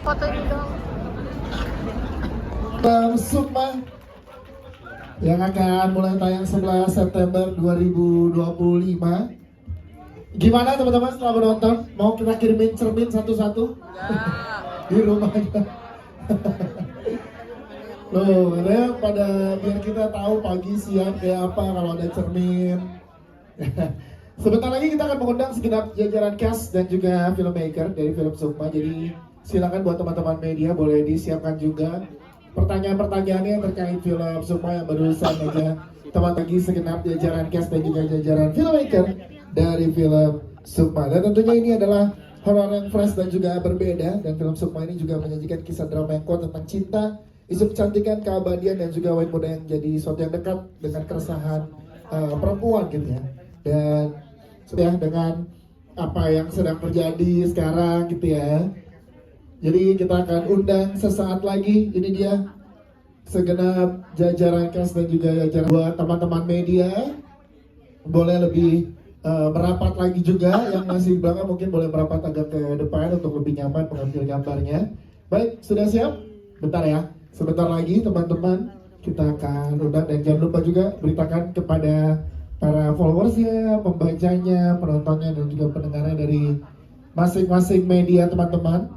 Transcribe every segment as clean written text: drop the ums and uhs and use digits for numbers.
Foto ini dong. Sukma yang akan mulai tayang 11 September 2025. Gimana teman-teman setelah menonton? Mau kita kirimin cermin satu-satu? Di rumah aja. Loh, ada pada biar kita tahu pagi siang kayak apa kalau ada cermin. Sebentar lagi kita akan mengundang segenap jajaran cast dan juga filmmaker dari film Sukma. Jadi silakan buat teman-teman media boleh disiapkan juga pertanyaan-pertanyaannya terkait film Sukma yang barusan aja teman lagi segenap jajaran cast dan juga jajaran filmmaker dari film Sukma. Dan tentunya ini adalah horor yang fresh dan juga berbeda, dan film Sukma ini juga menyajikan kisah drama yang kuat tentang cinta, isu kecantikan, keabadian, dan juga awet muda yang jadi sesuatu yang dekat dengan keresahan perempuan gitu ya. Dan ya dengan apa yang sedang terjadi sekarang gitu ya. Jadi kita akan undang sesaat lagi, ini dia segenap jajaran cast dan juga jajaran buat teman-teman media boleh lebih merapat lagi juga, yang masih di belakang mungkin boleh merapat agak ke depan untuk lebih nyaman mengambil gambarnya. Baik, sudah siap? Bentar ya, sebentar lagi teman-teman kita akan undang, dan jangan lupa juga beritakan kepada para followersnya, pembacanya, penontonnya, dan juga pendengarnya dari masing-masing media teman-teman.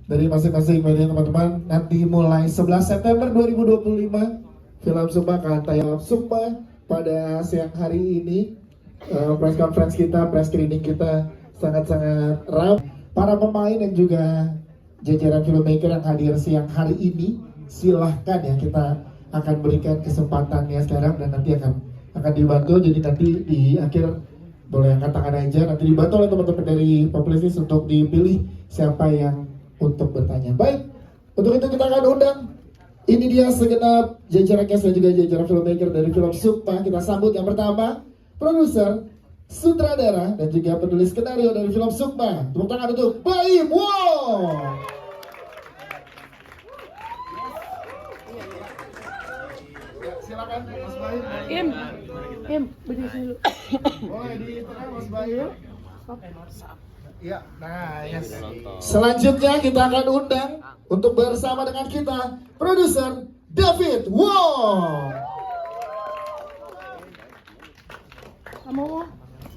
Dari masing-masing media teman-teman, nanti mulai 11 September 2025 film Sukma akan tayang. Sukma pada siang hari ini, press conference kita, press screening kita sangat-sangat ramai. Para pemain dan juga jajaran filmmaker yang hadir siang hari ini, silahkan ya, kita akan berikan kesempatannya sekarang dan nanti akan dibantu. Jadi nanti di akhir boleh angkat tangan aja, nanti dibantu oleh teman-teman dari publicis untuk dipilih siapa yang untuk bertanya. Baik, untuk itu kita akan undang. Ini dia segenap jajaran cast dan juga jajaran filmmaker dari film Sukma. Kita sambut yang pertama, produser, sutradara, dan juga penulis skenario dari film Sukma. Tepuk tangan untuk Baim Wong. Silakan Mas Baim. Berdiri dulu. Boleh di tengah Mas Baim. Ya, nah, yes. Selanjutnya kita akan undang untuk bersama dengan kita produser David Wong.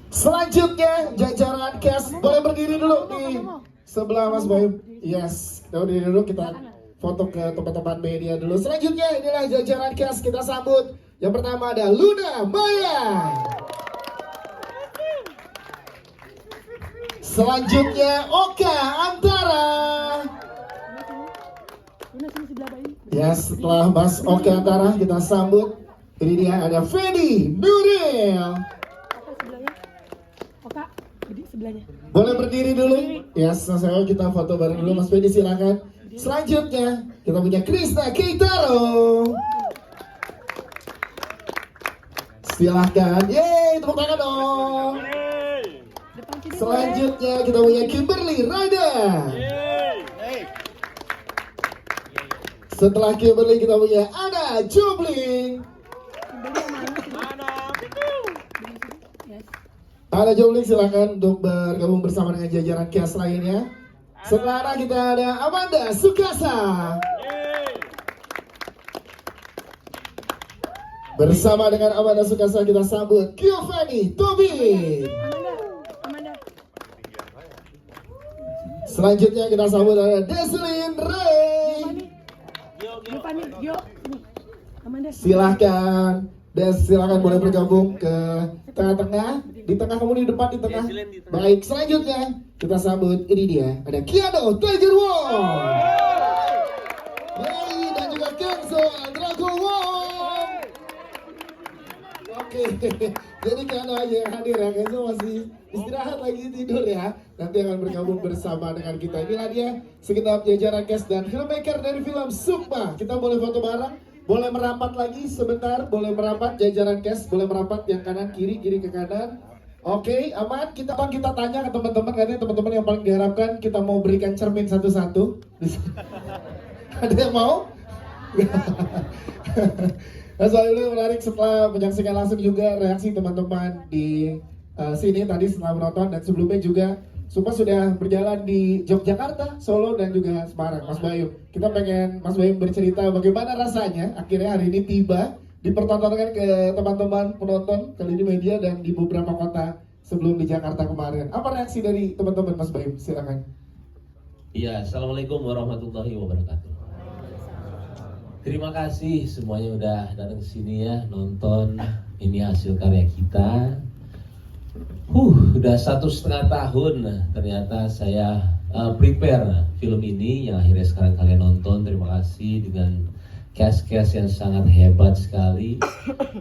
Selanjutnya jajaran cast boleh berdiri dulu di sebelah Mas Bayu. Yes, kita berdiri dulu, kita foto ke teman-teman media dulu. Selanjutnya inilah jajaran cast, kita sambut. Yang pertama ada Luna Maya. Selanjutnya Oka Antara. Ya, setelah Mas Oka Antara kita sambut, ini dia ada Fedi Nuril. Oka, berdiri sebelahnya. Boleh berdiri dulu. Ya, saya kita foto bareng dulu. Mas Fedi silakan. Selanjutnya kita punya Krisna Keitaro. Silahkan. Yeay, tepuk tangan dong. Selanjutnya kita punya Kimberly Ryder. Setelah Kimberly kita punya Ana Jubling. Ana Jubling silakan untuk bergabung bersama dengan jajaran cast lainnya. Setelah Ana kita ada Amanda Sukasa. Bersama dengan Amanda Sukasa kita sambut Giovanni Tobi. Selanjutnya kita sambut ada Deselin Ray. Silahkan, silahkan boleh bergabung ke tengah-tengah. Di tengah, kamu di depan, di tengah. Baik, selanjutnya kita sambut, ini dia, ada Kiano Tiger Wong. Ray dan juga Kenzo Drago Wong. Oke, jadi Kiano aja yang hadir ya, Kenzo masih istirahat lagi, tidur ya. Nanti akan bergabung bersama dengan kita. Inilah dia segenap jajaran cast dan filmmaker dari film Sukma. Kita boleh foto bareng, boleh merapat lagi sebentar, boleh merapat jajaran cast, boleh merapat yang kanan kiri, kiri ke kanan. Oke, aman. Kita tanya ke teman-teman, katanya teman-teman yang paling diharapkan kita mau berikan cermin satu-satu. Ada yang mau? Nah, soalnya menarik setelah menyaksikan langsung juga reaksi teman-teman di sini tadi setelah menonton, dan sebelumnya juga Sukma sudah berjalan di Yogyakarta, Solo, dan juga Semarang. Mas Bayu, kita pengen Mas Bayu bercerita bagaimana rasanya akhirnya hari ini tiba dipertontonkan ke teman-teman penonton Kali Ini Media dan di beberapa kota sebelum di Jakarta kemarin. Apa reaksi dari teman-teman Mas Bayu? Silakan. Iya, Assalamualaikum warahmatullahi wabarakatuh. Terima kasih semuanya udah datang ke sini ya, nonton ini hasil karya kita. Udah 1,5 tahun ternyata saya prepare film ini yang akhirnya sekarang kalian nonton. Terima kasih dengan cast-cast yang sangat hebat sekali,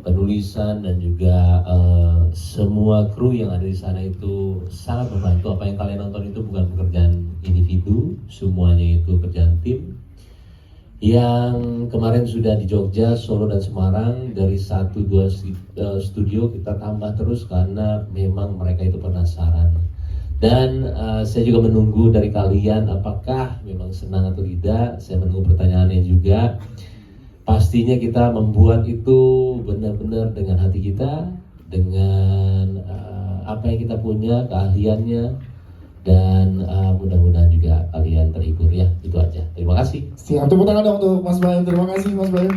penulisan dan juga semua kru yang ada di sana itu sangat membantu. Apa yang kalian nonton itu bukan pekerjaan individu, semuanya itu kerjaan tim. Yang kemarin sudah di Jogja, Solo dan Semarang, dari 1-2 studio kita tambah terus karena memang mereka itu penasaran. Dan saya juga menunggu dari kalian apakah memang senang atau tidak. Saya menunggu pertanyaannya juga. Pastinya kita membuat itu benar-benar dengan hati kita, dengan apa yang kita punya, keahliannya, dan mudah-mudahan juga kalian terhibur ya. Itu aja. Terima kasih. Siap, tepuk tangan dong untuk Mas Bayu. Terima kasih Mas Bayu.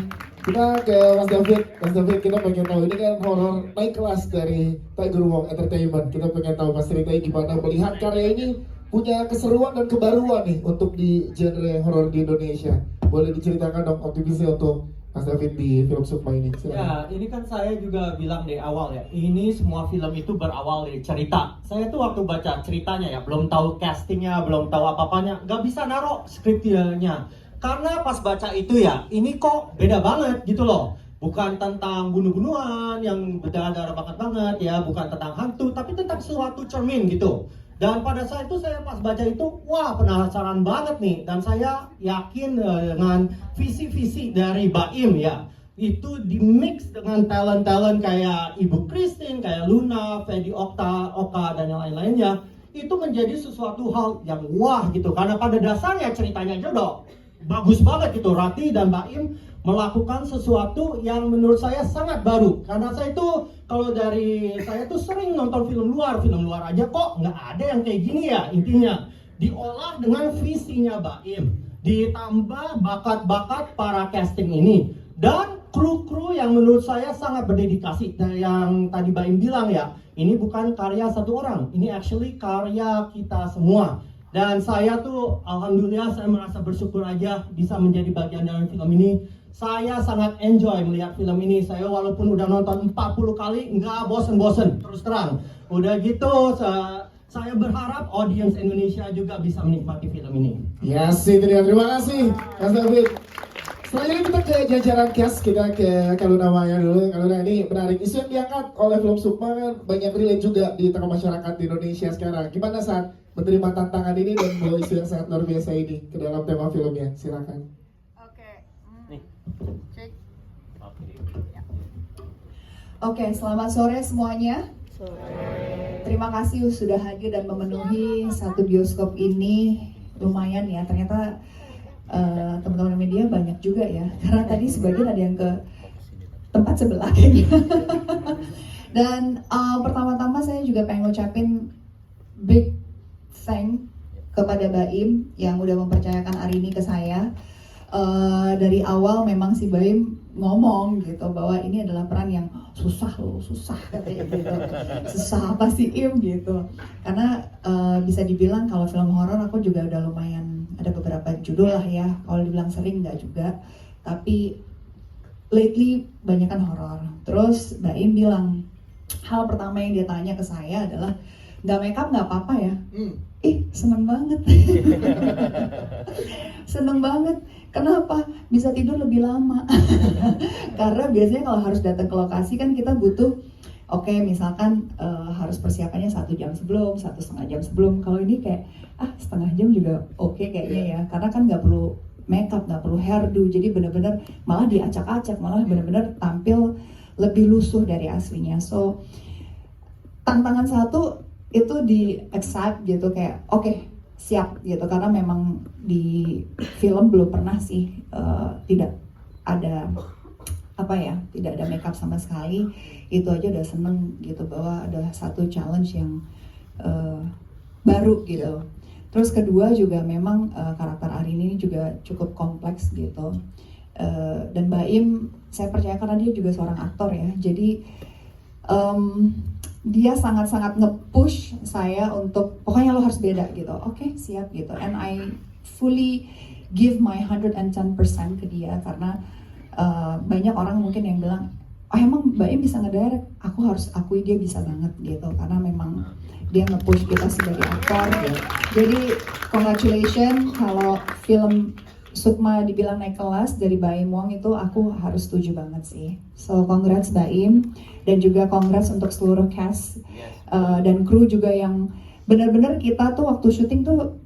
Kita ke Mas David. Mas David, kita pengen tahu ini kan horor naik kelas dari Tiger Wong Entertainment. Kita pengen tahu Mas ceritanya gimana melihat karya ini punya keseruan dan kebaruan nih untuk di genre horor di Indonesia. Boleh diceritakan dong optimisnya untuk Mas David di film Sukma ini. Silakan. Ya, ini kan saya juga bilang dari awal ya, ini semua film itu berawal dari cerita. Saya tuh waktu baca ceritanya ya, belum tahu castingnya, belum tahu apa-apanya, nggak bisa naruh skripnya. Karena pas baca itu ya, ini kok beda banget gitu loh. Bukan tentang bunuh-bunuhan yang berdarah-darah banget ya, bukan tentang hantu, tapi tentang suatu cermin gitu. Dan pada saat itu saya pas baca itu, wah penasaran banget nih. Dan saya yakin dengan visi-visi dari Baim ya, itu di mix dengan talent-talent kayak Ibu Christine, kayak Luna, Fedi Oka, dan yang lain-lainnya. Itu menjadi sesuatu hal yang wah gitu. Karena pada dasarnya ceritanya aja udah bagus banget gitu. Rati dan Baim melakukan sesuatu yang menurut saya sangat baru. Karena saya itu, kalau dari saya tuh sering nonton film luar aja kok nggak ada yang kayak gini ya. Intinya diolah dengan visinya Baim, ditambah bakat-bakat para casting ini dan kru-kru yang menurut saya sangat berdedikasi. Dan yang tadi Baim bilang ya, ini bukan karya satu orang, ini actually karya kita semua. Dan saya tuh alhamdulillah saya merasa bersyukur aja bisa menjadi bagian dari film ini. Saya sangat enjoy melihat film ini. Saya walaupun udah nonton 40 kali nggak bosen-bosen, terus terang. Udah gitu saya berharap audiens Indonesia juga bisa menikmati film ini. Ya sih, terima kasih Mas David. Selanjutnya kita ke jajaran cast, kita ke Kaluna Maya dulu. Kaluna, ini menarik, isu yang diangkat oleh film Sukma kan banyak relate juga di tengah masyarakat di Indonesia sekarang. Gimana saat menerima tantangan ini dan membawa isu yang sangat luar biasa ini ke dalam tema filmnya? Silakan. Oke, selamat sore semuanya. Terima kasih sudah hadir dan memenuhi satu bioskop ini. Lumayan ya, ternyata teman-teman media banyak juga ya. Karena tadi sebagian ada yang ke tempat sebelah kayaknya. Dan pertama-tama saya juga pengen ngucapin big thank kepada Baim yang udah mempercayakan hari ini ke saya. Dari awal memang si Baim ngomong gitu bahwa ini adalah peran yang susah loh, susah katanya gitu. Susah apa sih Im gitu. Karena bisa dibilang kalau film horor aku juga udah lumayan ada beberapa judul lah ya. Kalau dibilang sering nggak juga, tapi lately banyakan horor. Terus Baim bilang hal pertama yang dia tanya ke saya adalah nggak makeup nggak apa-apa ya. Seneng banget. Seneng banget. Kenapa? Bisa tidur lebih lama. Karena biasanya kalau harus datang ke lokasi kan kita butuh, oke, misalkan harus persiapannya 1 jam sebelum, 1,5 jam sebelum. Kalau ini kayak setengah jam juga oke kayaknya ya. Karena kan nggak perlu makeup, nggak perlu hairdo. Jadi benar-benar malah diacak-acak, malah benar-benar tampil lebih lusuh dari aslinya. So tantangan satu itu di accept gitu, kayak oke, siap gitu, karena memang di film belum pernah sih tidak ada tidak ada makeup sama sekali. Itu aja udah seneng gitu bahwa ada satu challenge yang baru gitu. Terus kedua juga memang karakter Arini ini juga cukup kompleks gitu. Dan Baim saya percaya karena dia juga seorang aktor ya. Jadi dia sangat-sangat nge-push saya untuk pokoknya lo harus beda gitu. Oke, siap gitu. And I fully give my 110% ke dia karena banyak orang mungkin yang bilang, emang Baim bisa ngedirect? Aku harus akui dia bisa banget gitu karena memang dia nge-push kita sebagai aktor. Jadi congratulations kalau film Sukma dibilang naik kelas dari Baim Wong itu aku harus setuju banget sih. So congrats Baim dan juga congrats untuk seluruh cast dan kru juga yang benar-benar kita tuh waktu syuting tuh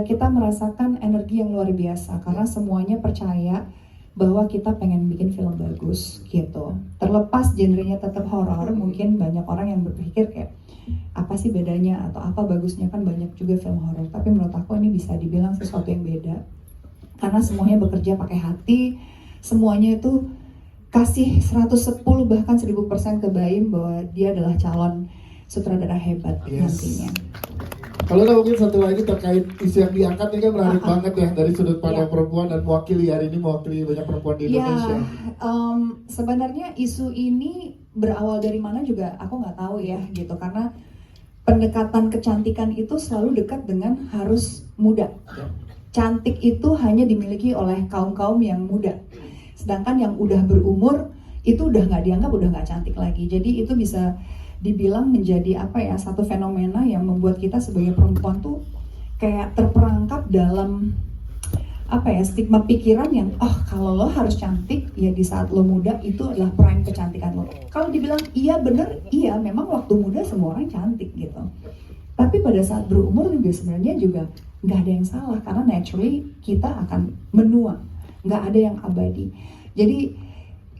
kita merasakan energi yang luar biasa karena semuanya percaya bahwa kita pengen bikin film bagus gitu. Terlepas genrenya tetap horor, mungkin banyak orang yang berpikir kayak apa sih bedanya atau apa bagusnya, kan banyak juga film horor. Tapi menurut aku ini bisa dibilang sesuatu yang beda. Karena semuanya bekerja pakai hati, semuanya itu kasih 110 bahkan 1000% ke Baim bahwa dia adalah calon sutradara hebat nantinya. Kalau ada mungkin satu lagi terkait isu yang diangkat ini kan menarik banget ya dari sudut pandang perempuan dan mewakili hari ini mewakili banyak perempuan di Indonesia. Sebenarnya isu ini berawal dari mana juga aku nggak tahu ya gitu karena pendekatan kecantikan itu selalu dekat dengan harus muda. Cantik itu hanya dimiliki oleh kaum-kaum yang muda. Sedangkan yang udah berumur itu udah nggak dianggap, udah nggak cantik lagi. Jadi itu bisa dibilang menjadi apa ya, satu fenomena yang membuat kita sebagai perempuan tuh kayak terperangkap dalam apa ya, stigma pikiran yang kalau lo harus cantik ya di saat lo muda itu adalah prime kecantikan lo. Kalau dibilang iya bener, iya memang waktu muda semua orang cantik gitu. Tapi pada saat berumur juga sebenarnya juga nggak ada yang salah karena naturally kita akan menua, nggak ada yang abadi. Jadi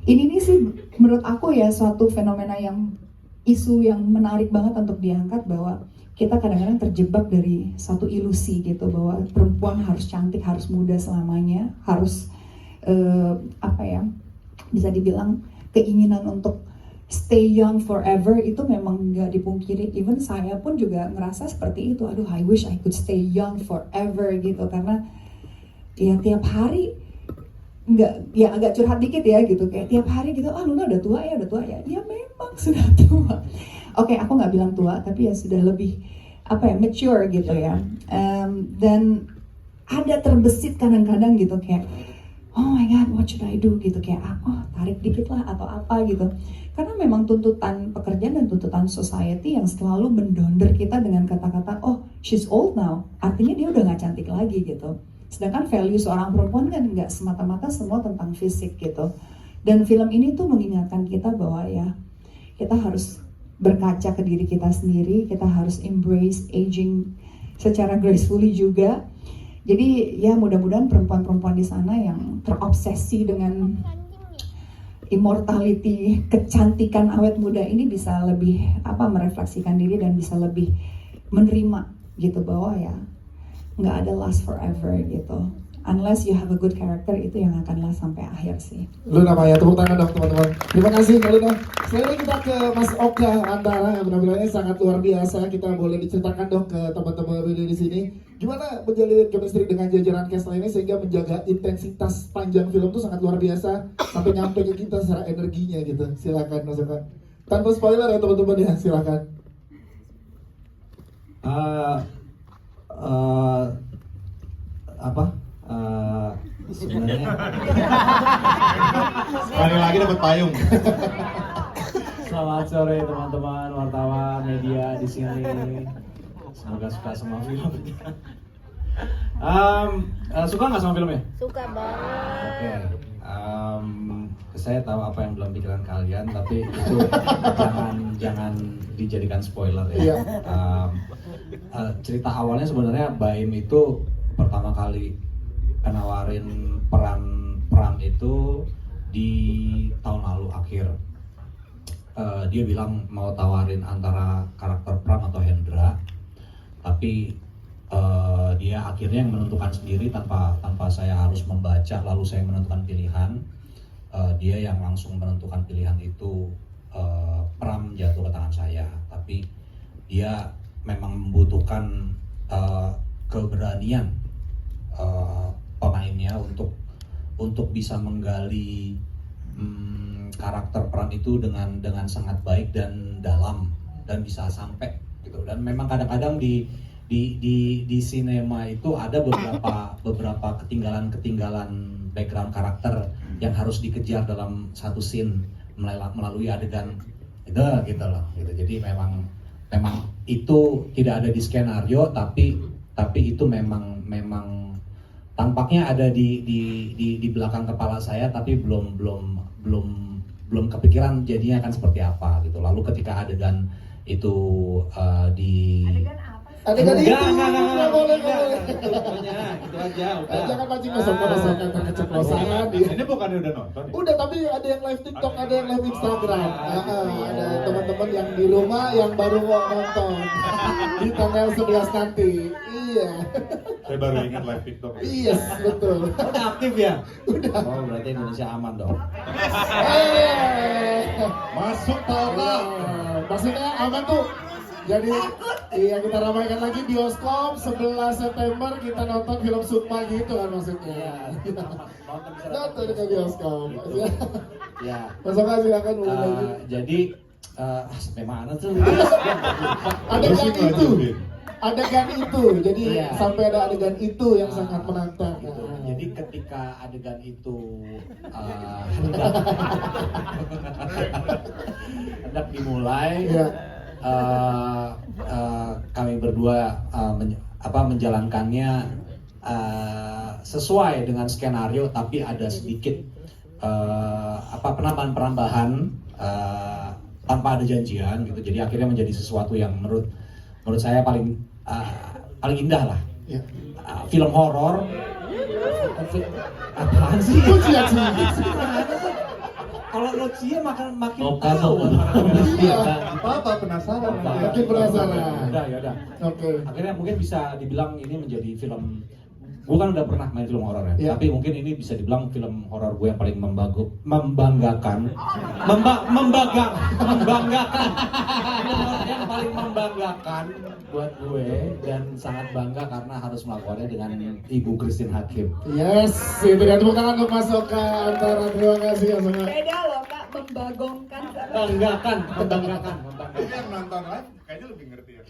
ini nih sih menurut aku ya suatu fenomena yang isu yang menarik banget untuk diangkat bahwa kita kadang-kadang terjebak dari satu ilusi gitu bahwa perempuan harus cantik, harus muda selamanya, harus apa ya, bisa dibilang keinginan untuk stay young forever itu memang nggak dipungkiri. Even saya pun juga ngerasa seperti itu. Aduh, I wish I could stay young forever gitu karena ya tiap hari nggak, ya agak curhat dikit ya gitu, kayak tiap hari gitu, Luna udah tua ya, ya memang sudah tua. Oke, aku nggak bilang tua tapi ya sudah lebih apa ya, mature gitu ya. Dan ada terbesit kadang-kadang gitu kayak oh my god, what should I do gitu, kayak tarik dikit lah atau apa gitu. Karena memang tuntutan pekerjaan dan tuntutan society yang selalu mendonder kita dengan kata-kata she's old now, artinya dia udah nggak cantik lagi gitu. Sedangkan value seorang perempuan kan nggak semata-mata semua tentang fisik gitu. Dan film ini tuh mengingatkan kita bahwa ya kita harus berkaca ke diri kita sendiri, kita harus embrace aging secara gracefully juga. Jadi ya mudah-mudahan perempuan-perempuan di sana yang terobsesi dengan immortality, kecantikan awet muda ini bisa lebih merefleksikan diri dan bisa lebih menerima gitu bahwa ya nggak ada last forever gitu. Unless you have a good character, itu yang akan last sampai akhir sih. Luna Maya, tepuk tangan dong teman-teman. Terima kasih Kak Luna. Selanjutnya kita ke Mas Oka Antara yang benar-benarnya sangat luar biasa. Kita boleh diceritakan dong ke teman-teman di sini gimana menjalin chemistry dengan jajaran cast lainnya sehingga menjaga intensitas panjang film itu sangat luar biasa sampai nyampe ke kita secara energinya gitu. Silakan Mas Oka. Tanpa spoiler ya teman-teman ya, silakan. Sebenarnya sekali lagi dapat payung. Selamat sore teman-teman wartawan media di sini. Semoga suka sama filmnya. Suka nggak sama filmnya? Suka banget. Oke. Saya tahu apa yang dalam pikiran kalian, tapi itu jangan dijadikan spoiler ya. Cerita awalnya sebenarnya Baim itu pertama kali nawarin peran Pram itu di tahun lalu akhir. Dia bilang mau tawarin antara karakter Pram atau Hendra, tapi dia akhirnya yang menentukan sendiri tanpa saya harus membaca lalu saya menentukan pilihan. Dia yang langsung menentukan pilihan itu. Pram jatuh ke tangan saya, tapi dia memang membutuhkan keberanian pemainnya untuk bisa menggali karakter peran itu dengan sangat baik dan dalam dan bisa sampai gitu. Dan memang kadang-kadang di sinema itu ada beberapa ketinggalan background karakter yang harus dikejar dalam satu scene melalui adegan itu gitu loh gitu. Jadi memang itu tidak ada di skenario, tapi itu memang tampaknya ada di belakang kepala saya, tapi belum kepikiran jadinya akan seperti apa gitu. Lalu ketika adegan itu di Adegan itu Enggak, nggak boleh. Pokoknya itu aja udah. Jangan mancing masuk-masuk yang keceplosan. Ini bukannya udah nonton ya? Udah, tapi ada yang live TikTok, ada yang live Instagram. Ada teman-teman yang di rumah yang baru mau nonton di tanggal 11 nanti. Iya. Saya baru ingat live TikTok. Iya, betul. Udah aktif ya? oh berarti Indonesia aman dong. Masuk Tolga. Maksudnya aman tuh. Jadi iya, kita ramaikan lagi bioskop 11 September kita nonton film Sukma gitu kan maksudnya. Nonton ke bioskop. Ya. Masuk aja silakan mulai lagi. Jadi sampai mana tuh? Adegan Terus itu. lanjutin. Adegan itu. Jadi Iya. sampai ada adegan itu yang sangat menantang. Gitu. Jadi ketika adegan itu hendak dimulai, Iya. kami berdua menjalankannya sesuai dengan skenario, tapi ada sedikit penambahan-penambahan tanpa ada janjian gitu. Jadi akhirnya menjadi sesuatu yang menurut saya paling indah lah. Iya. Film horor. Apaan sih? Pujian sih. Kalau lo cia makin Oka tahu. Iya. Apa penasaran? Makin penasaran. Ya udah. Oke. Akhirnya mungkin bisa dibilang ini menjadi film. Gue kan udah pernah main film horor ya, Iya. tapi mungkin ini bisa dibilang film horor gue yang paling membanggakan. Membanggakan. Yang paling membanggakan buat gue dan sangat bangga karena harus melakukannya dengan Ibu Christine Hakim. Yes, itu dia tepuk tangan untuk Mas Oka Antara. Terima kasih ya semua. Beda loh Kak, membagongkan. Membanggakan. Tapi yang nonton live kayaknya lebih ngerti ya.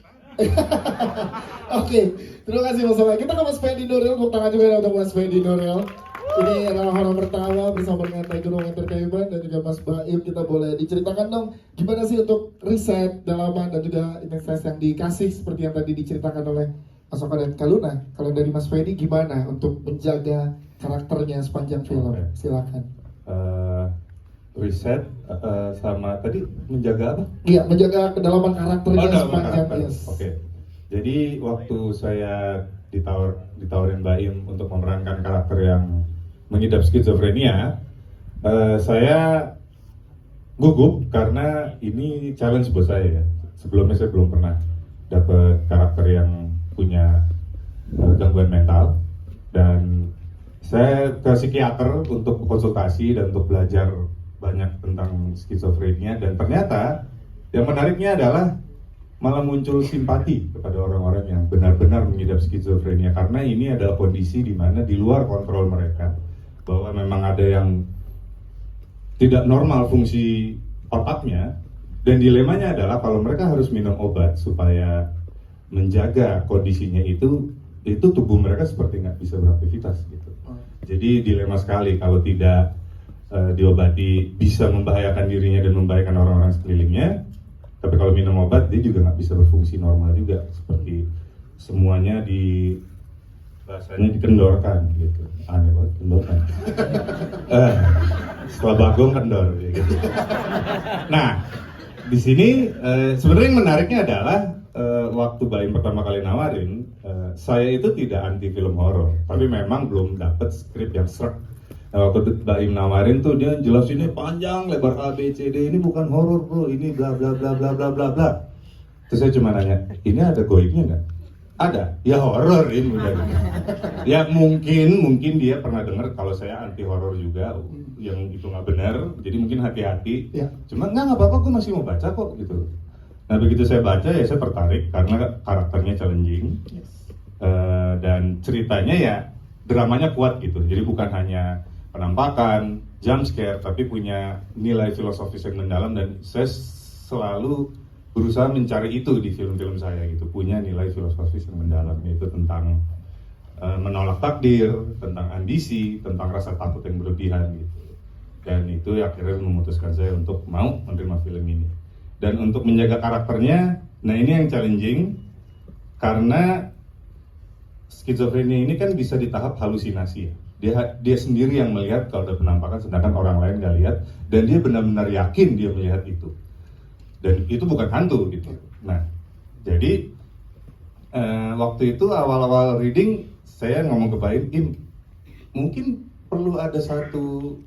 Oke, terima kasih Mas Oka. Kita ke Mas Fendi Nuril, tepuk tangan juga untuk Mas Fendi Nuril. Ini adalah horor pertama bersama dengan Gunung Entertainment dan juga Mas Baim. Kita boleh diceritakan dong gimana sih untuk riset, dalaman dan juga investasi yang dikasih seperti yang tadi diceritakan oleh Mas Oka dan Kaluna. Kalau dari Mas Fendi gimana untuk menjaga karakternya sepanjang film? Oke. Silakan. Riset sama tadi menjaga apa? Iya, menjaga kedalaman karakternya dalam sepanjang karakter. yes. Oke. Jadi waktu saya ditawarin Baim untuk memerankan karakter yang mengidap skizofrenia, saya gugup karena ini challenge buat saya ya. Sebelumnya saya belum pernah dapat karakter yang punya gangguan mental, dan saya ke psikiater untuk konsultasi dan untuk belajar banyak tentang skizofrenia, dan ternyata yang menariknya adalah malah muncul simpati kepada orang-orang yang benar-benar mengidap skizofrenia, karena ini adalah kondisi di mana di luar kontrol mereka, bahwa memang ada yang tidak normal fungsi otaknya, dan dilemanya adalah kalau mereka harus minum obat supaya menjaga kondisinya itu tubuh mereka seperti nggak bisa beraktivitas gitu. Jadi dilema sekali, kalau tidak diobati bisa membahayakan dirinya dan membahayakan orang-orang sekelilingnya, tapi kalau minum obat dia juga nggak bisa berfungsi normal juga, seperti semuanya bahasanya dikendorkan gitu. Aneh banget, kendorkan. Setelah bagong kendor gitu. Nah, di sini sebenarnya yang menariknya adalah waktu Baim pertama kali nawarin, saya itu tidak anti film horor, tapi memang belum dapat skrip yang srek. Nah, waktu Baim nawarin tuh dia jelasinnya panjang lebar A B C D, ini bukan horor bro, ini bla bla bla bla bla bla bla. Terus saya cuma nanya, ini ada goibnya nggak? Ada, ya horor ini udah. Ya mungkin dia pernah dengar kalau saya anti horor juga, yang itu nggak benar, jadi mungkin hati-hati. Ya. Cuma nggak apa-apa, gue masih mau baca kok gitu. Nah begitu saya baca ya saya tertarik karena karakternya challenging. Dan ceritanya ya dramanya kuat gitu. Jadi bukan hanya penampakan, jump scare, tapi punya nilai filosofis yang mendalam, dan saya selalu berusaha mencari itu di film-film saya gitu, punya nilai filosofis yang mendalam, yaitu tentang menolak takdir, tentang ambisi, tentang rasa takut yang berlebihan gitu. Dan itu akhirnya memutuskan saya untuk mau menerima film ini. Dan untuk menjaga karakternya, nah ini yang challenging karena skizofrenia ini kan bisa di tahap halusinasi ya. Dia sendiri yang melihat kalau ada penampakan, sedangkan orang lain nggak lihat, dan dia benar-benar yakin dia melihat itu. Dan itu bukan hantu gitu. Nah, jadi waktu itu awal-awal reading saya ngomong ke Baim, mungkin perlu ada satu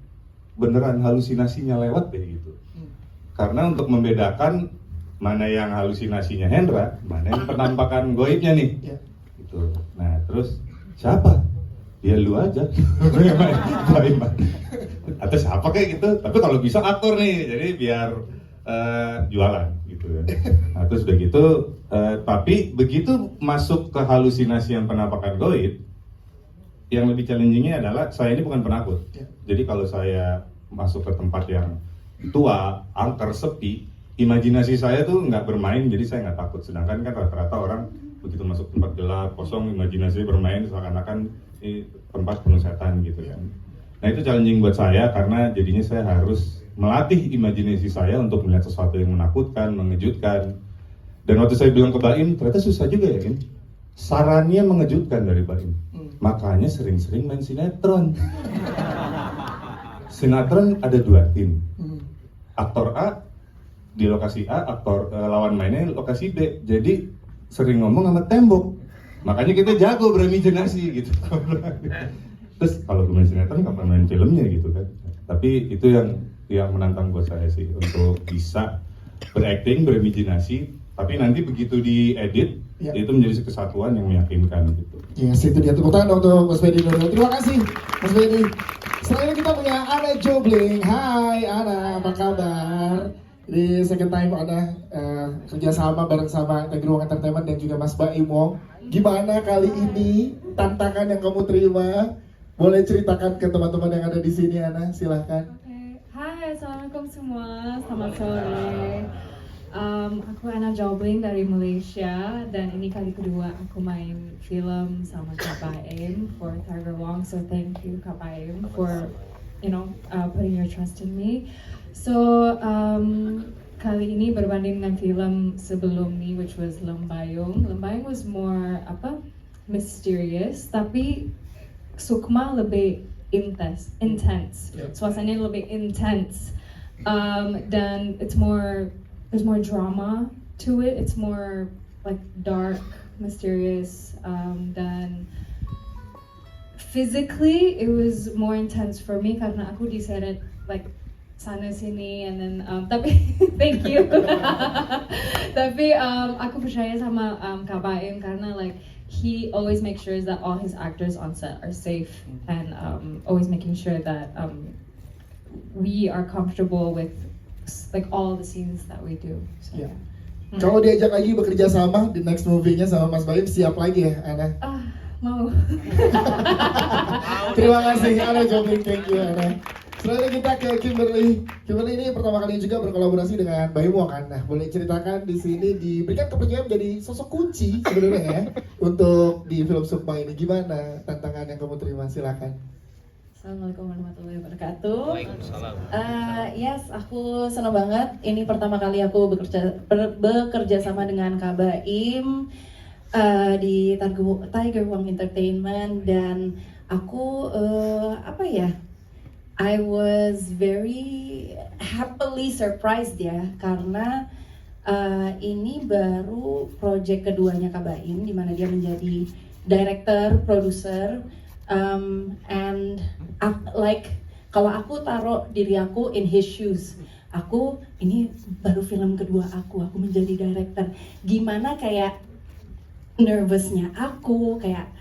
beneran halusinasinya lewat deh gitu. Karena untuk membedakan mana yang halusinasinya Hendra, mana yang penampakan goibnya nih. Gitu. Nah, terus siapa? Ya lu aja. Atau siapa kayak gitu. Tapi kalau bisa aktor nih, jadi biar jualan gitu ya. Nah, terus udah gitu, tapi begitu masuk ke halusinasi yang penampakan goib, yang lebih challengingnya adalah saya ini bukan penakut. Jadi kalau saya masuk ke tempat yang tua, angker, sepi, imajinasi saya tuh nggak bermain, jadi saya nggak takut. Sedangkan kan rata-rata orang begitu masuk tempat gelap, kosong, imajinasi bermain seakan-akan ini tempat penuh setan gitu kan. Nah itu challenging buat saya karena jadinya saya harus melatih imajinasi saya untuk melihat sesuatu yang menakutkan, mengejutkan. Dan waktu saya bilang ke Baim, ternyata susah juga ya kan. Sarannya mengejutkan dari Baim. Makanya sering-sering main sinetron. Sinetron ada 2 tim. Aktor A di lokasi A, aktor lawan mainnya lokasi B. Jadi sering ngomong sama tembok. Makanya kita jago berimajinasi gitu. Terus kalau main sinetron kapan main filmnya gitu kan. Tapi itu yang menantang buat saya sih, untuk bisa berakting, berimajinasi, tapi nanti begitu diedit itu menjadi kesatuan yang meyakinkan gitu. Yes, itu dia, tepuk tangan untuk Mas Bedi Nuril. Terima kasih Mas Bedi. Selanjutnya kita punya Ana Jobling. Hai Ana, apa kabar? Di second time ada kerjasama bareng sama Tegruang Entertainment dan juga Mas Baim Wong. Gimana kali ini tantangan yang kamu terima? Boleh ceritakan ke teman-teman yang ada di sini, Ana, silahkan. Hai, assalamualaikum semua, selamat sore. Aku Ana Jobling dari Malaysia dan ini kali kedua aku main film sama Kak Baim for Tiger Wong. So thank you Kak Baim for putting your trust in me. So kali ini berbanding dengan film sebelum ini, which was Lembayung. Lembayung was more mysterious, tapi Sukma lebih intense. Suasananya lebih intense. Dan there's more drama to it. It's more like dark, mysterious, dan physically it was more intense for me karena aku diseret like sana sini and then tapi thank you. Tapi aku percaya sama Kak Baim karena like he always makes sure that all his actors on set are safe and always making sure that we are comfortable with like all the scenes that we do. So, yeah. Kalau diajak lagi bekerja sama di next movie-nya sama Mas Baim, siap lagi ya, Ana? Mau. Terima kasih, Ana Jobling, thank you, Ana. Selanjutnya kita ke Kimberly. Kimberly ini pertama kali juga berkolaborasi dengan Baim Wong kan. Nah, boleh ceritakan di sini diberikan kepercayaan menjadi sosok kunci sebenarnya ya untuk di film Sukma ini. Gimana tantangan yang kamu terima? Silakan. Assalamualaikum warahmatullahi wabarakatuh. Waalaikumsalam. Yes, aku senang banget. Ini pertama kali aku bekerja sama dengan Kak Baim di Tiger Wong Entertainment dan aku I was very happily surprised ya karena ini baru project keduanya Kak Baim di mana dia menjadi director, producer. And kalau aku taruh diri aku in his shoes, ini baru film kedua aku menjadi director. Gimana kayak nervousnya aku, kayak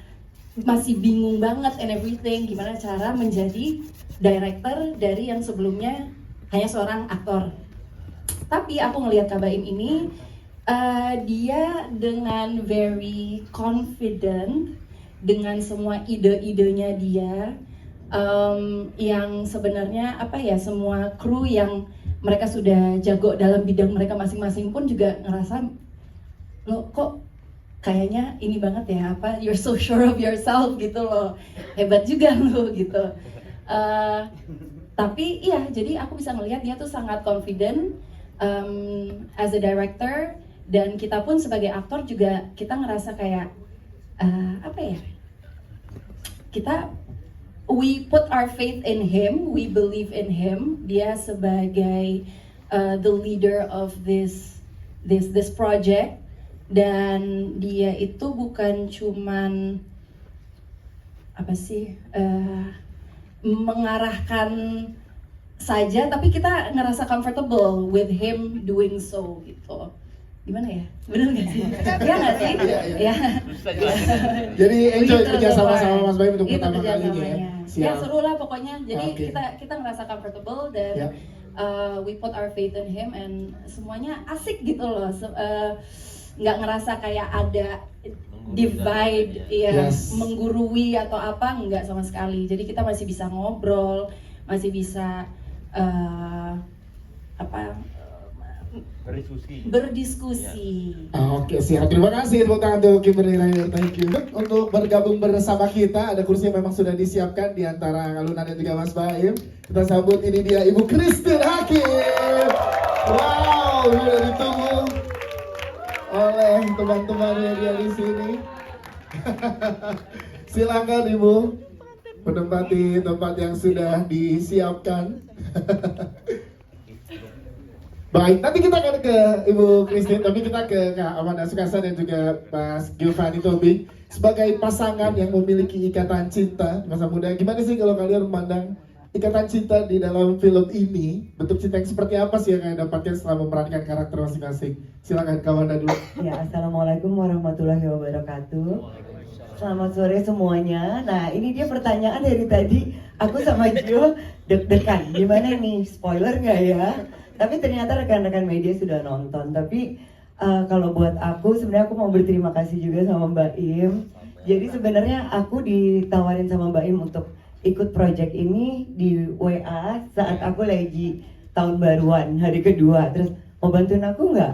masih bingung banget and everything. Gimana cara menjadi director dari yang sebelumnya hanya seorang aktor. Tapi aku ngelihat Kak Baim ini Dia dengan very confident dengan semua ide-idenya dia, yang sebenarnya apa ya, semua kru yang mereka sudah jago dalam bidang mereka masing-masing pun juga ngerasa, lo kok kayaknya ini banget ya, apa, you're so sure of yourself gitu loh, hebat juga lo gitu. Tapi iya, jadi aku bisa ngelihat dia tuh sangat confident as a director, dan kita pun sebagai aktor juga kita ngerasa kayak apa ya, we put our faith in him, we believe in him. Dia sebagai the leader of this project, dan dia itu bukan cuman apa sih, mengarahkan saja, tapi kita ngerasa comfortable with him doing so gitu. Gimana ya? Bener nggak sih? Iya nggak sih? Ya. Jadi enjoy Begitu, kerja sama-sama Pak. Mas Baim untuk Itu pertama kalinya ya. kerjasamanya. Ya Siap. seru lah pokoknya. Jadi Oke. kita ngerasa comfortable, dan Ya. we put our faith in him, and semuanya asik gitu loh. Nggak ngerasa kayak ada divide, ya, Yes. menggurui atau apa, nggak sama sekali. Jadi kita masih bisa ngobrol, masih bisa apa, berdiskusi. Oke, siap. Terima kasih tepuk tangan untuk Kimberly Rainer. Thank you. Untuk bergabung bersama kita, ada kursi yang memang sudah disiapkan di antara Luna dan juga Mas Baim. Kita sambut, ini dia Ibu Christine Hakim. Wow, sudah ditunggu oleh teman-temannya dia di sini. Silakan Ibu menempati tempat yang sudah disiapkan. Baik, nanti kita akan ke Ibu Christine, tapi kita ke Kak Amanda Sukasa dan juga Mas Giovanni Tobing sebagai pasangan yang memiliki ikatan cinta di masa muda. Gimana sih kalau kalian memandang ikatan cinta di dalam film ini? Bentuk cinta yang seperti apa sih yang kalian dapatkan setelah memerankan karakter masing-masing? Silakan Kak Amanda dulu. Ya, Assalamualaikum warahmatullahi wabarakatuh. Selamat sore semuanya. Nah, ini dia pertanyaan dari tadi. Aku sama Gio deg-degan. Gimana nih? Spoiler nggak ya? Tapi ternyata rekan-rekan media sudah nonton. Tapi kalau buat aku, sebenarnya aku mau berterima kasih juga sama Mbak Im. Jadi sebenarnya aku ditawarin sama Mbak Im untuk ikut project ini di WA saat aku lagi tahun baruan, hari kedua. Terus, mau bantuin aku nggak?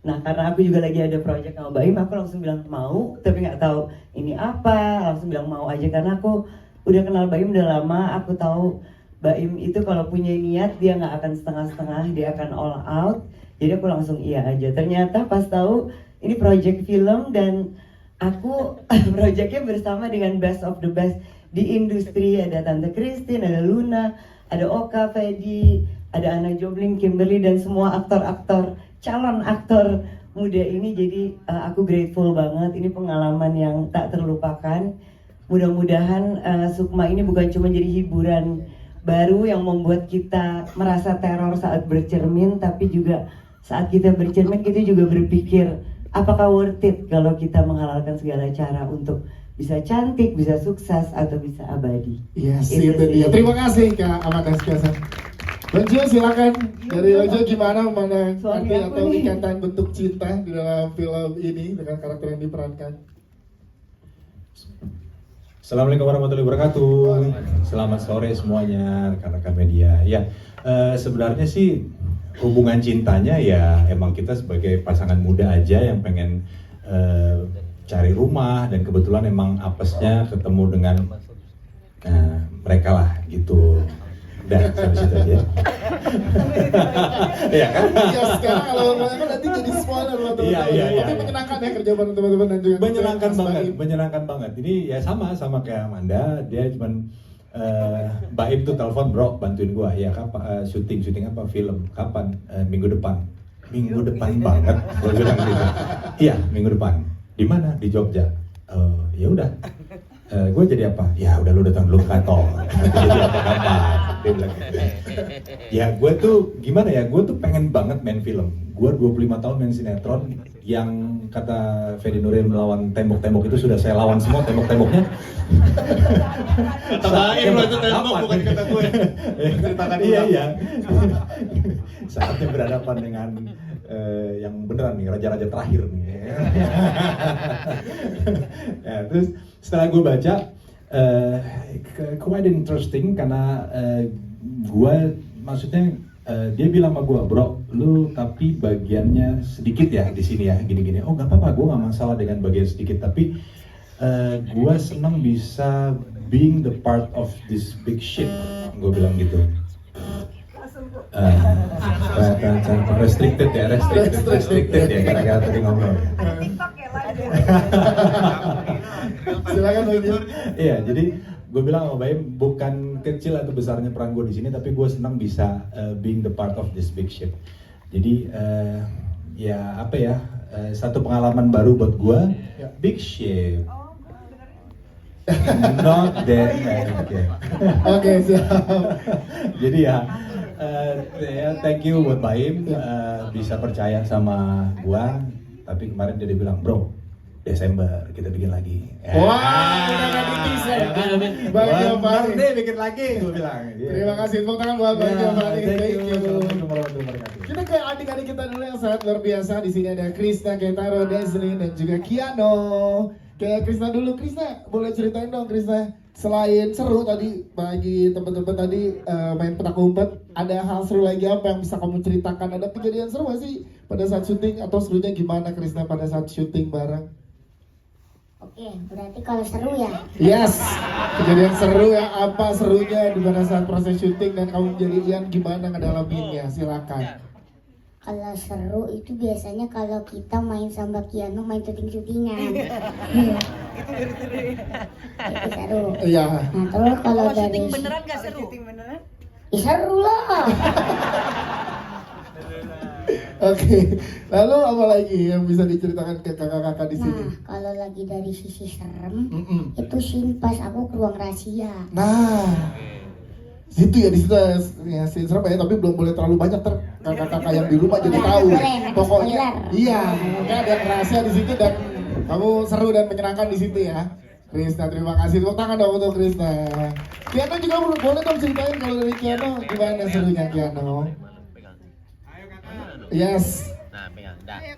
Nah, karena aku juga lagi ada project sama Mbak Im, aku langsung bilang mau, tapi nggak tahu ini apa. Langsung bilang mau aja, karena aku udah kenal Mbak Im udah lama. Aku tahu Mbak Im itu kalau punya niat dia nggak akan setengah-setengah, dia akan all out. Jadi aku langsung iya aja. Ternyata pas tahu ini project film, dan aku projectnya bersama dengan best of the best di industri. Ada Tante Christine, ada Luna, ada Oka, Fedi, ada Anna Jobling, Kimberly, dan semua aktor-aktor, calon aktor muda ini. Jadi aku grateful banget. Ini pengalaman yang tak terlupakan. Mudah-mudahan Sukma ini bukan cuma jadi hiburan baru yang membuat kita merasa teror saat bercermin, tapi juga saat kita bercermin kita juga berpikir apakah worth it kalau kita menghalalkan segala cara untuk bisa cantik, bisa sukses, atau bisa abadi. Yes, Itu itu sih. dia. Terima kasih Kak Amanda Sukasa. Lonjo, silakan. Dari Lonjo gimana memandang Suami arti aku atau nih. ikatan bentuk cinta di dalam film ini dengan karakter yang diperankan? Assalamualaikum warahmatullahi wabarakatuh. Selamat sore semuanya rekan-rekan media. Ya, sebenarnya sih hubungan cintanya ya emang kita sebagai pasangan muda aja yang pengen cari rumah, dan kebetulan emang apesnya ketemu dengan mereka lah gitu. Udah sampai situ aja. Iya kan? Iya, sekarang kalau ngomongnya kan nanti jadi spoiler buat teman-teman. Iya. Tapi menyenangkan ya kerja bareng teman-teman dan juga Menyenangkan Mas banget, Baim. menyenangkan banget. Ini ya sama kayak Amanda, dia cuman Mbak Im tuh telepon, bro bantuin gua ya, kapan syuting apa film kapan, minggu depan banget gua bilang gitu. Iya, minggu depan. Di mana? Di Jogja. Ya udah, gue jadi apa? Ya udah, lu datang dulu ke kantor. Jadi apa kapan? Dia bilang gitu. Ya gue tuh gimana ya, gue tuh pengen banget main film. Gue 25 tahun main sinetron, yang kata Fedi Nuril melawan tembok-tembok itu sudah saya lawan semua tembok-temboknya. Kata Baim lo itu tembok, bukan kata gue. Ceritakan Iya. Saatnya berhadapan dengan yang beneran nih, raja-raja terakhir nih. Ya, terus setelah gue baca, quite interesting karena gue maksudnya dia bilang sama gue, bro, lu tapi bagiannya sedikit ya di sini ya, gini-gini. Oh nggak apa-apa, gue nggak masalah dengan bagian sedikit, tapi gue senang bisa being the part of this big ship, gue bilang gitu. Restricted ya gara-gara tadi ngomong. Silakan Bang. Iya, jadi gue bilang sama Baim, bukan kecil atau besarnya peran gue di sini, tapi gue senang bisa being the part of this big ship. Jadi ya apa ya, satu pengalaman baru buat gue, big ship. Not that okay. Oke, siap. Jadi ya thank you buat Baim bisa percaya sama gua, tapi kemarin dia bilang, bro, Desember kita bikin lagi. Wah, udah ada di teaser. Bang Giovanni deh bikin lagi, gua bilang. Terima kasih, tepuk tangan buat Bang Giovanni. Thank you. Assalamualaikum warahmatullahi wabarakatuh. Kita ke adik-adik kita dulu yang sangat luar biasa. Di sini ada Krisna, Ketaro, Deslin, dan juga Kiano. Kayak Krisna dulu, Krisna boleh ceritain dong Krisna, selain seru tadi bagi teman-teman tadi main petak umpet, ada hal seru lagi apa yang bisa kamu ceritakan? Ada kejadian seru gak sih pada saat syuting, atau serunya gimana Krisna pada saat syuting bareng? Oke, berarti kalau seru ya? Yes, kejadian seru ya, apa serunya di pada saat proses syuting dan kamu menjadi Ian gimana ngedalaminnya, silakan. Kalau seru itu biasanya kalau kita main sama Kiano main syuting-syutingan. Itu seru. Iya. Nah terus kalau dari syuting beneran gak seru? Syuting beneran? Ya, seru lah. Oke, lalu apa lagi yang bisa diceritakan ke kakak-kakak di sini? Nah, kalau lagi dari sisi serem, itu scene pas aku ke ruang rahasia. Nah, situ ya, di situ ya scene serem ya, tapi belum boleh terlalu banyak kakak-kakak yang di rumah jadi tahu. Pokoknya, iya, ada rahasia di situ dan kamu seru dan menyenangkan di situ ya. Krisna, terima kasih. Tepuk tangan dong untuk Krisna. Kiano juga boleh dong ceritain kalau dari Kiano gimana serunya Kiano? Yes.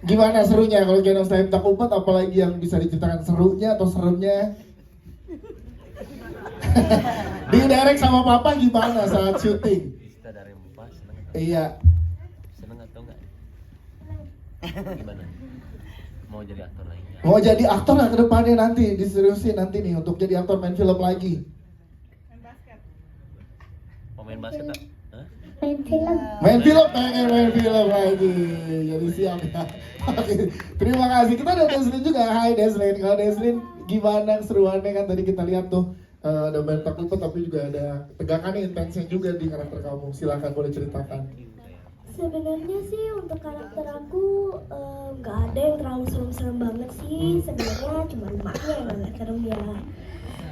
Gimana serunya kalau Kiano saya minta umpet, apalagi yang bisa diceritakan serunya atau seremnya? Di direct sama papa gimana saat syuting? Iya. Seneng atau enggak? Gimana? Mau jadi aktor lagi? Mau jadi aktor lah ke depannya nanti, diseriusin nanti nih untuk jadi aktor main film lagi. Mau main basket tak? Main film. Pengen main film lagi. Jadi siap ya. Oke, terima kasih. Kita ada Deslin juga. Hai Deslin. Kalau Deslin gimana seruannya, kan tadi kita lihat tuh ada main tak lupa tapi juga ada tegakannya, intensnya juga di karakter kamu. Silakan boleh ceritakan. Sebenarnya sih untuk karakter aku nggak ada yang terlalu serem-serem banget sih. Sebenarnya cuma rumahnya yang agak serem ya.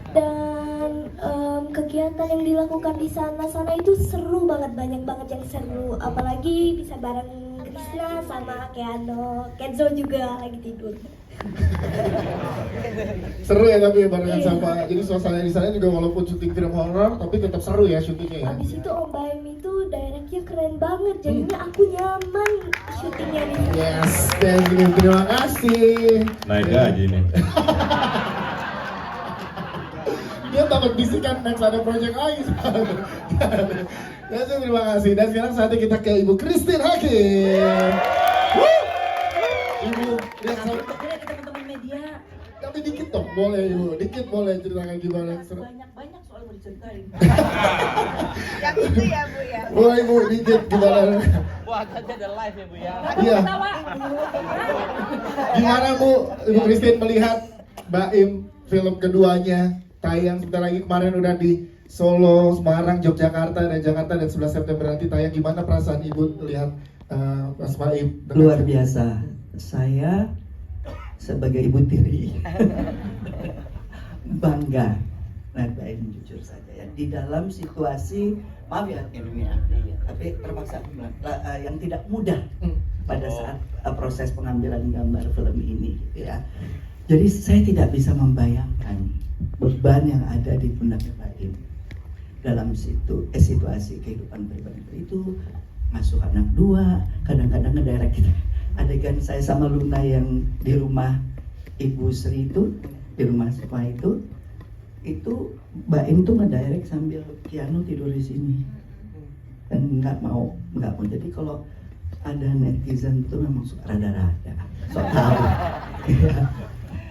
Dan kegiatan yang dilakukan di sana itu seru banget, banyak banget yang seru. Apalagi bisa bareng Krisna sama Kiano, Kenzo juga lagi tidur. Seru ya tapi barengan sama, jadi suasana di sana juga walaupun syuting film horor tapi tetap seru ya syutingnya ya. Habis itu Om Baim itu directnya keren banget, jadinya aku nyaman syutingnya di sini. Yes, terima kasih. Naik gaji nih. Dia takut bisikan next ada project lagi. Ya, terima kasih. Dan sekarang saatnya kita ke Ibu Christine Hakim. Ibu, lihat saya. Teman-teman media. Tapi dikit dong, boleh Ibu. Dikit boleh ceritakan gimana seru. Banyak soal mau diceritain. Yang itu ya Bu ya. Boleh Ibu, dikit gimana? Wah, tadi ada live ya Bu ya. Iya. Gimana Bu, Ibu Christine melihat Baim film keduanya tayang sebentar lagi, kemarin udah di Solo, Semarang, Yogyakarta, dan Jakarta, dan 11 September nanti tayang. Gimana perasaan Ibu melihat Mas Baim? Luar biasa. Saya sebagai ibu tiri bangga. Nah, Baim jujur saja ya, di dalam situasi, maaf ya ilmiah, tapi terpaksa yang tidak mudah pada saat proses pengambilan gambar film ini gitu ya. Jadi saya tidak bisa membayangkan beban yang ada di pundak Baim dalam situasi kehidupan pribadi itu, ngasuh anak dua, kadang-kadang ngedirect kita adegan saya sama Luna yang di rumah Ibu Sri itu, di rumah Spa itu Mbak Im tuh ngedirect sambil Keanu tidur di sini dan nggak mau. Jadi kalau ada netizen itu memang suka rada-rada sok tahu ya,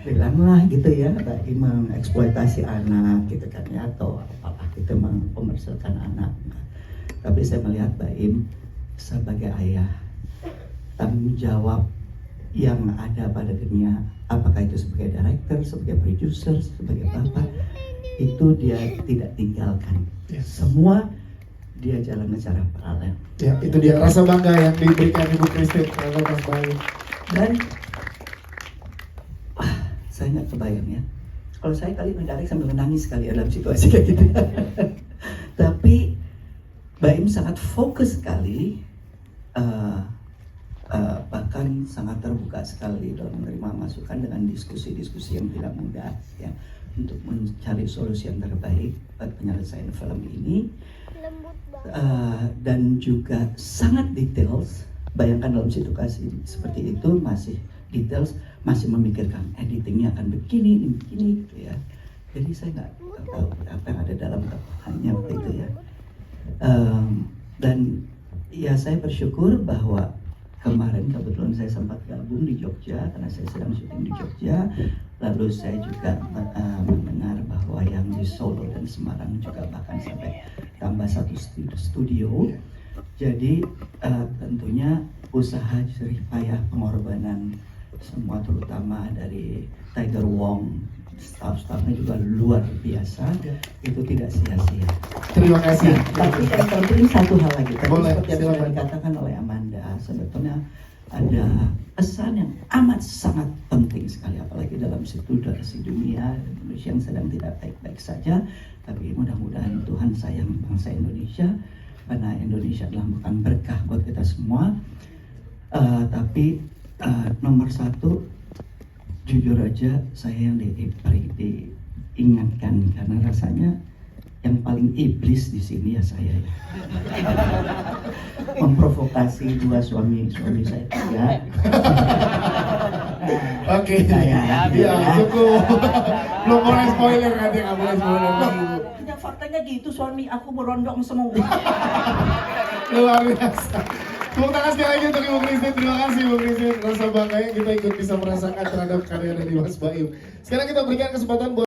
bilanglah gitu ya Mbak Im mengeksploitasi anak gitu kan ya, atau apa gitu mengkomersilkan anak. Tapi saya melihat Mbak Im sebagai ayah, tanggung jawab yang ada pada dunia, apakah itu sebagai director, sebagai producer, sebagai bapak, itu dia tidak tinggalkan. Semua dia jalan secara paralel. Ya, itu dia rasa bangga yang diberikan Ibu Christine terhadap Mas Bayu. Dan saya nggak kebayang ya, kalau saya kali mendarik sambil menangis kali ya dalam situasi kayak gitu. Tapi Mbak Im sangat fokus sekali, bahkan sangat terbuka sekali dalam menerima masukan dengan diskusi-diskusi yang tidak mudah ya, untuk mencari solusi yang terbaik buat penyelesaian film ini. Dan juga sangat details. Bayangkan dalam situasi seperti itu masih details, masih memikirkan editingnya akan begini gitu ya. Jadi saya nggak tahu apa yang ada dalam kepalanya waktu itu ya. Dan ya saya bersyukur bahwa kemarin kebetulan saya sempat gabung di Jogja karena saya sedang syuting di Jogja. Lalu saya juga mendengar bahwa yang di Solo dan Semarang juga bahkan sampai tambah satu studio. Jadi tentunya usaha jerih payah pengorbanan semua, terutama dari Tiger Wong, staff-staffnya juga luar biasa, itu tidak sia-sia. Terima kasih. Tapi yang penting satu hal lagi, tadi Boleh, seperti yang sudah dikatakan oleh Amanda, sebetulnya ada pesan yang amat sangat penting sekali, apalagi dalam situasi dunia Indonesia yang sedang tidak baik-baik saja. Tapi mudah-mudahan Tuhan sayang bangsa Indonesia, karena Indonesia adalah bukan berkah buat kita semua. Tapi nomor satu, jujur aja saya yang diingatkan, karena rasanya yang paling iblis di sini ya saya ya. Memprovokasi dua suami saya ya. Oke, ya cukup. Belum boleh spoiler, nanti nggak boleh spoiler. Tidak, faktanya gitu, suami aku berondong semua. Luar biasa. Tepuk tangan sekali lagi untuk Ibu Christine. Terima kasih Ibu Christine. Rasa bangganya kita ikut bisa merasakan terhadap karya dari Mas Bayu. Sekarang kita berikan kesempatan buat